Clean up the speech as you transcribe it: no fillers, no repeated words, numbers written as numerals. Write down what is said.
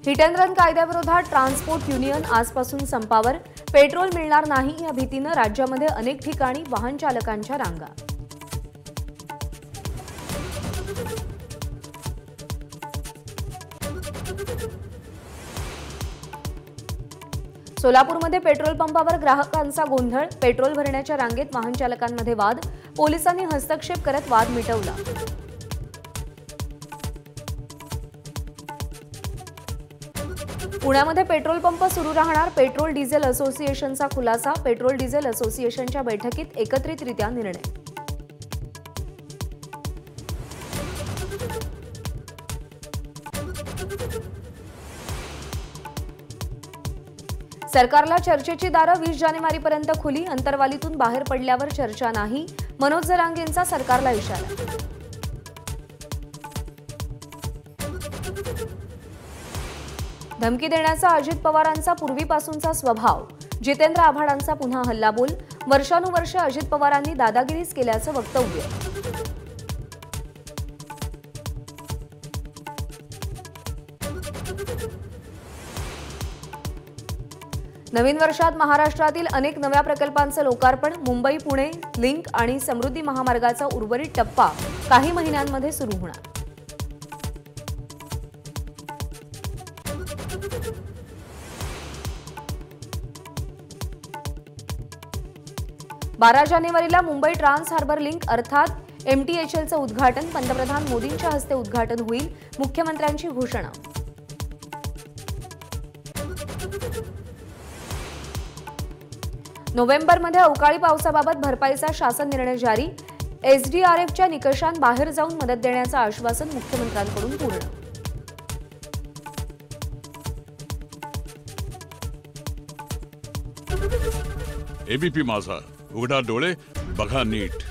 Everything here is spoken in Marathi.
हिट अँड रन कायद्याविरोधात ट्रान्सपोर्ट युनियन आजपासून संपावर। पेट्रोल मिळणार नाही या भीतीने राज्यामध्ये अनेक ठिकाणी वाहन चालकांच्या रांगा। सोलापूरमध्ये पेट्रोल पंपावर ग्राहकांचा गोंधळ। पेट्रोल भरण्याच्या रांगेत वाहन चालकांमध्ये वाद। पोलिसांनी हस्तक्षेप करत वाद मिटवला। पुण्यामध्ये पेट्रोल पंप सुरू राहणार। पेट्रोल डिझेल असोसिएशनचा खुलासा। पेट्रोल डिझेल असोसिएशनच्या बैठकीत एकत्रितरित्या निर्णय। सरकारला चर्चेची दारं 20 जानेवारीपर्यंत खुली। अंतर्वालीतून बाहेर पडल्यावर चर्चा नाही। मनोज जरांगेंचा सरकारला इशारा। धमकी देण्याचा अजित पवारांचा पूर्वीपासूनचा स्वभाव। जितेंद्र आव्हाडांचा पुन्हा हल्लाबोल। वर्षानुवर्ष अजित पवारांनी दादागिरीच केल्याचं वक्तव्य। नवीन वर्षात महाराष्ट्रातील अनेक नव्या प्रकल्पांचं लोकार्पण। मुंबई पुणे लिंक आणि समृद्धी महामार्गाचा उर्वरित टप्पा काही महिन्यांमध्ये सुरू होणार। 12 जानेवारीला मुंबई ट्रान्स हार्बर लिंक अर्थात MTHLचं उद्घाटन। पंतप्रधान मोदींच्या हस्ते उद्घाटन होईल। मुख्यमंत्र्यांची घोषणा। नोव्हेंबरमध्ये अवकाळी पावसाबाबत भरपाईचा शासन निर्णय जारी। SDRFच्या निकषांबाहेर जाऊन मदत देण्याचं आश्वासन मुख्यमंत्र्यांकडून पूर्ण। ABP माझा, उघडा डोळे बघा नीट।